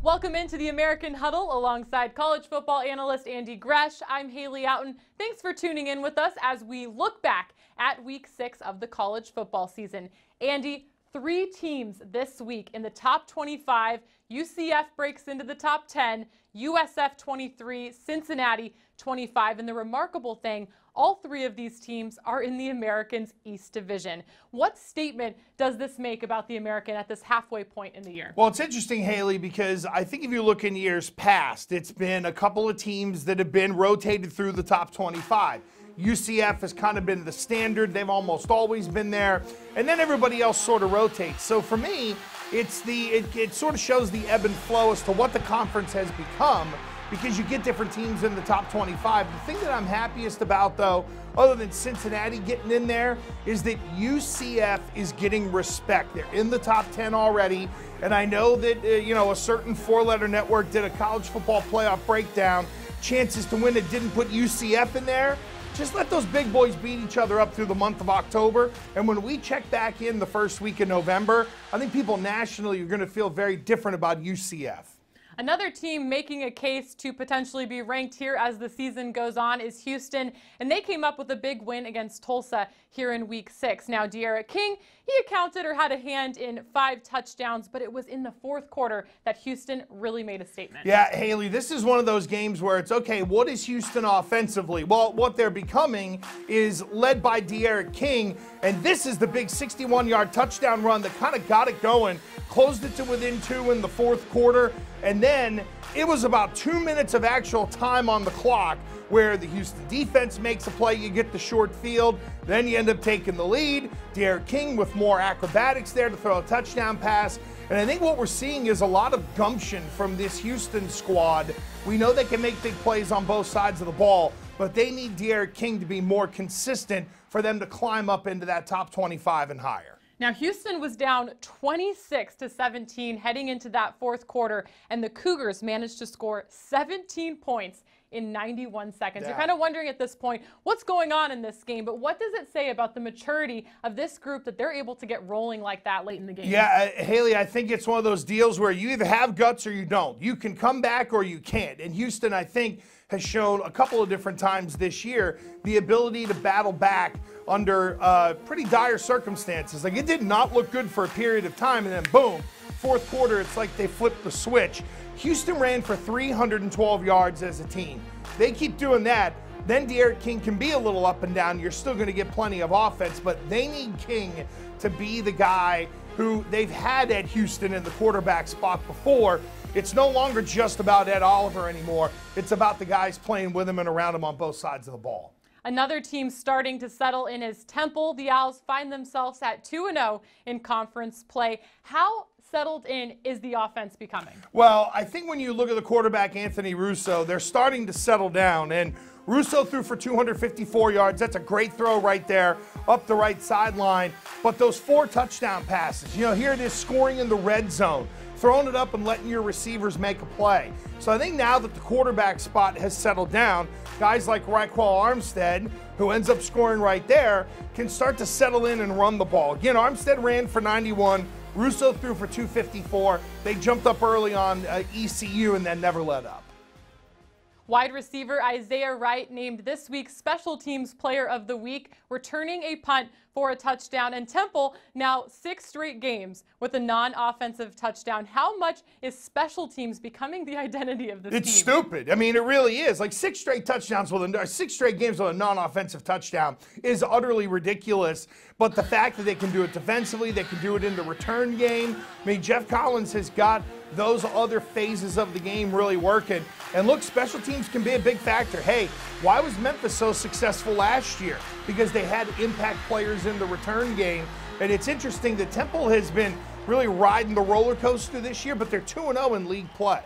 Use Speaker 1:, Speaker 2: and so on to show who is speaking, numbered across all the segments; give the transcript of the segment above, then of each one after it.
Speaker 1: Welcome into the American Huddle alongside college football analyst Andy Gresh. I'm Haley Outen. Thanks for tuning in with us as we look back at week 6 of the college football season. Andy, 3 teams this week in the top 25. UCF breaks into the top 10, USF 23, Cincinnati 25. And the remarkable thing, all 3 of these teams are in the American's East Division. What statement does this make about the American at this halfway point in the year?
Speaker 2: Well, it's interesting, Haley, because I think if you look in years past, it's been a couple of teams that have been rotated through the top 25. UCF has kind of been the standard. They've almost always been there. And then everybody else sort of rotates. So for me, it sort of shows the ebb and flow as to what the conference has become, because you get different teams in the top 25. The thing that I'm happiest about, though, other than Cincinnati getting in there, is that UCF is getting respect. They're in the top 10 already, and I know that, a certain 4-letter network did a college football playoff breakdown. Chances to win it didn't put UCF in there. Just let those big boys beat each other up through the month of October. And when we check back in the first week of November, I think people nationally are going to feel very different about UCF.
Speaker 1: Another team making a case to potentially be ranked here as the season goes on is Houston, and they came up with a big win against Tulsa here in week 6. Now, De'Ara King, he accounted or had a hand in 5 touchdowns, but it was in the 4th quarter that Houston really made a statement.
Speaker 2: Yeah, Haley, this is one of those games where it's, okay, what is Houston offensively? Well, what they're becoming is led by De'Ara King, and this is the big 61-yard touchdown run that kind of got it going, closed it to within 2 in the 4th quarter, and then it was about 2 minutes of actual time on the clock where the Houston defense makes a play, you get the short field, then you end up taking the lead. De'Ara King with more acrobatics there to throw a touchdown pass. And I think what we're seeing is a lot of gumption from this Houston squad. We know they can make big plays on both sides of the ball, but they need De'Ara King to be more consistent for them to climb up into that top 25 and higher.
Speaker 1: Now, Houston was down 26-17 heading into that 4th quarter, and the Cougars managed to score 17 points in 91 seconds.
Speaker 2: Yeah.
Speaker 1: You're kind of wondering at this point, what's going on in this game? But what does it say about the maturity of this group that they're able to get rolling like that late in the game?
Speaker 2: Yeah, Haley, I think it's one of those deals where you either have guts or you don't. You can come back or you can't. And Houston, I think, has shown a couple of different times this year the ability to battle back under pretty dire circumstances. Like, it did not look good for a period of time, and then boom, 4th quarter, it's like they flipped the switch. Houston ran for 312 yards as a team. They keep doing that, then De'Ara King can be a little up and down. You're still going to get plenty of offense, but they need King to be the guy who they've had at Houston in the quarterback spot before. It's no longer just about Ed Oliver anymore. It's about the guys playing with him and around him on both sides of the ball.
Speaker 1: Another team starting to settle in is Temple. The Owls find themselves at 2-0 in conference play. How settled in is the offense becoming?
Speaker 2: Well, I think when you look at the quarterback, Anthony Russo, they're starting to settle down. And Russo threw for 254 yards. That's a great throw right there up the right sideline. But those 4 touchdown passes, here it is scoring in the red zone, throwing it up and letting your receivers make a play. So I think now that the quarterback spot has settled down, guys like Raquel Armstead, who ends up scoring right there, can start to settle in and run the ball. Again, Armstead ran for 91. Russo threw for 254. They jumped up early on ECU and then never let up.
Speaker 1: Wide receiver Isaiah Wright named this week's Special Teams Player of the Week, returning a punt for a touchdown. And Temple now 6 straight games with a non-offensive touchdown. How much is special teams becoming the identity of this team?
Speaker 2: It's stupid. I mean, it really is. Like 6 straight touchdowns with 6 straight games with a non-offensive touchdown is utterly ridiculous. But the fact that they can do it defensively, they can do it in the return game. I mean, Jeff Collins has got those other phases of the game really working. And look, special teams can be a big factor. Hey, why was Memphis so successful last year? Because they had impact players in the return game. And it's interesting that Temple has been really riding the roller coaster this year, but they're 2-0 in league play.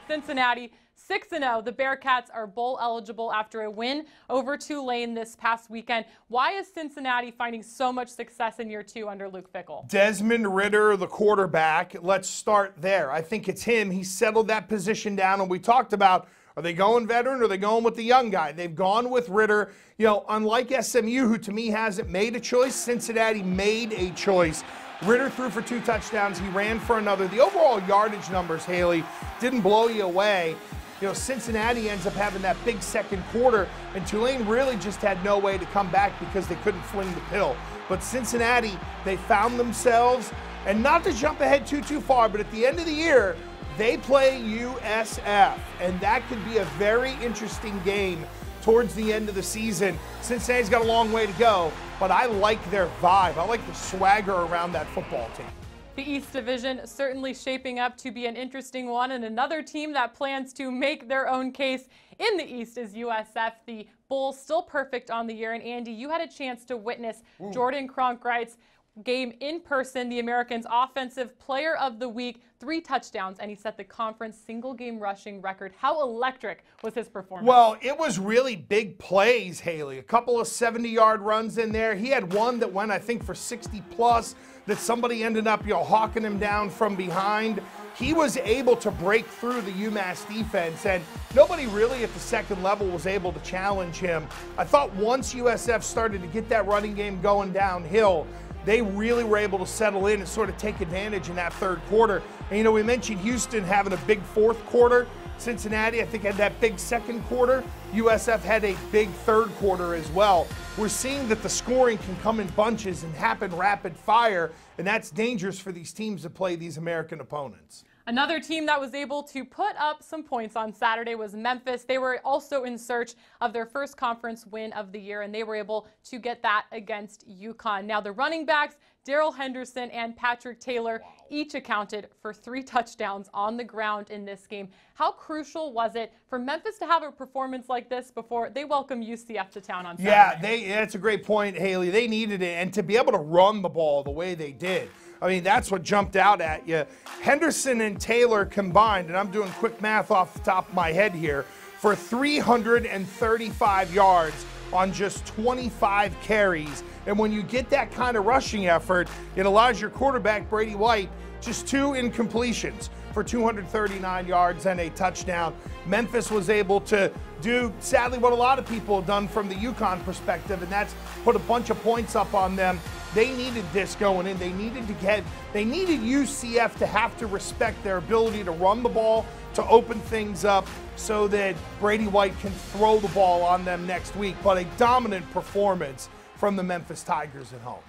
Speaker 1: Cincinnati 6-0. The Bearcats are bowl eligible after a win over Tulane this past weekend. Why is Cincinnati finding so much success in year 2 under Luke Fickell?
Speaker 2: Desmond Ridder, the quarterback. Let's start there. I think it's him. He settled that position down, and we talked about, are they going veteran or are they going with the young guy? They've gone with Ridder. Unlike SMU, who to me hasn't made a choice, Cincinnati made a choice Ritter threw for 2 touchdowns. He ran for another. The overall yardage numbers, Haley, didn't blow you away. You know, Cincinnati ends up having that big second quarter, and Tulane really just had no way to come back because they couldn't fling the pill. But Cincinnati, they found themselves, and not to jump ahead too far, but at the end of the year, they play USF, and that could be a very interesting game towards the end of the season. Cincinnati's got a long way to go, but I like their vibe. I like the swagger around that football team.
Speaker 1: The East Division certainly shaping up to be an interesting one, and another team that plans to make their own case in the East is USF. The Bulls still perfect on the year, and Andy, you had a chance to witness Jordan Cronkrite's game in person, the Americans' Offensive Player of the Week, 3 touchdowns, and he set the conference single-game rushing record. How electric was his performance?
Speaker 2: Well, it was really big plays, Haley. A couple of 70-yard runs in there. He had one that went, I think, for 60-plus, that somebody ended up, hawking him down from behind. He was able to break through the UMass defense, and nobody really at the second level was able to challenge him. I thought once USF started to get that running game going downhill, they really were able to settle in and sort of take advantage in that third quarter. And, we mentioned Houston having a big fourth quarter. Cincinnati, I think, had that big second quarter. USF had a big third quarter as well. We're seeing that the scoring can come in bunches and happen rapid fire, and that's dangerous for these teams that play these American opponents.
Speaker 1: Another team that was able to put up some points on Saturday was Memphis. They were also in search of their first conference win of the year, and they were able to get that against UConn. Now, the running backs, Darrell Henderson and Patrick Taylor, each accounted for 3 touchdowns on the ground in this game. How crucial was it for Memphis to have a performance like this before they welcome UCF to town on Saturday?
Speaker 2: Yeah, that's a great point, Haley. They needed it, and to be able to run the ball the way they did, I mean, that's what jumped out at you. Henderson and Taylor combined, and I'm doing quick math off the top of my head here, for 335 yards on just 25 carries. And when you get that kind of rushing effort, it allows your quarterback, Brady White, just 2 incompletions for 239 yards and a touchdown. Memphis was able to do, sadly, what a lot of people have done from the UConn perspective, and that's put a bunch of points up on them. They needed this going in. They needed UCF to have to respect their ability to run the ball, to open things up so that Brady White can throw the ball on them next week. But a dominant performance from the Memphis Tigers at home.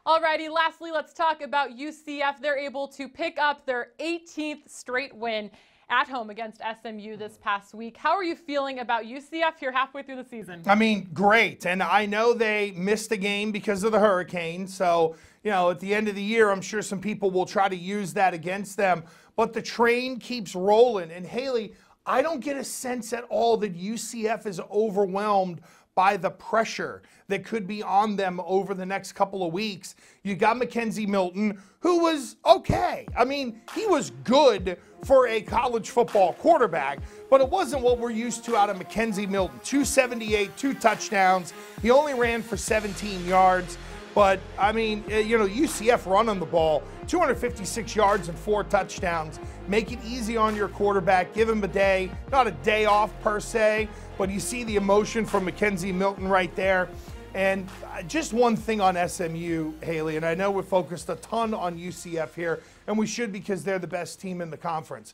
Speaker 1: Alrighty, lastly, let's talk about UCF. They're able to pick up their 18th straight win at home against SMU this past week. How are you feeling about UCF here halfway through the season?
Speaker 2: I mean, great. And I know they missed a game because of the hurricane. So, at the end of the year, I'm sure some people will try to use that against them. But the train keeps rolling. And Haley, I don't get a sense at all that UCF is overwhelmed by the pressure that could be on them over the next couple of weeks. You got Mackenzie Milton, who was okay. I mean, he was good for a college football quarterback, but it wasn't what we're used to out of Mackenzie Milton. 278, 2 touchdowns. He only ran for 17 yards. But, I mean, UCF running the ball, 256 yards and 4 touchdowns. Make it easy on your quarterback. Give him a day, not a day off per se, but you see the emotion from Mackenzie Milton right there. And just one thing on SMU, Haley, and I know we're focused a ton on UCF here, and we should because they're the best team in the conference.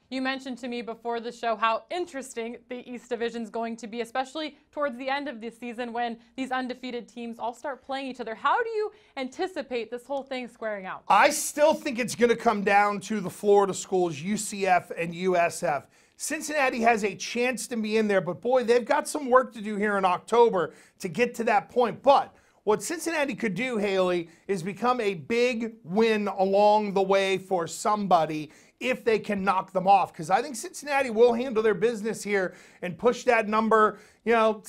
Speaker 1: You mentioned to me before the show how interesting the East Division is going to be, especially towards the end of the season when these undefeated teams all start playing each other. How do you anticipate this whole thing squaring out?
Speaker 2: I still think it's going to come down to the Florida schools, UCF and USF. Cincinnati has a chance to be in there, but boy, they've got some work to do here in October to get to that point. But what Cincinnati could do, Haley, is become a big win along the way for somebody if they can knock them off. Because I think Cincinnati will handle their business here and push that number, 7-0,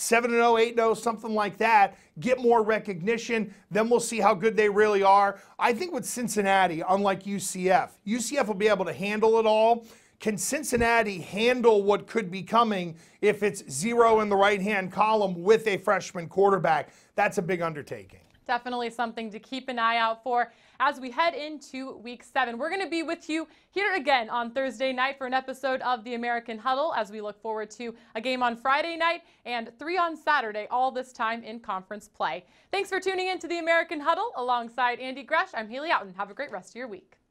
Speaker 2: 8-0, something like that, get more recognition. Then we'll see how good they really are. I think with Cincinnati, unlike UCF will be able to handle it all. Can Cincinnati handle what could be coming if it's 0 in the right-hand column with a freshman quarterback? That's a big undertaking.
Speaker 1: Definitely something to keep an eye out for. as we head into week 7. We're going to be with you here again on Thursday night for an episode of the American Huddle as we look forward to a game on Friday night and 3 on Saturday, all this time in conference play. Thanks for tuning in to the American Huddle alongside Andy Gresh. I'm Haley Outen. Have a great rest of your week.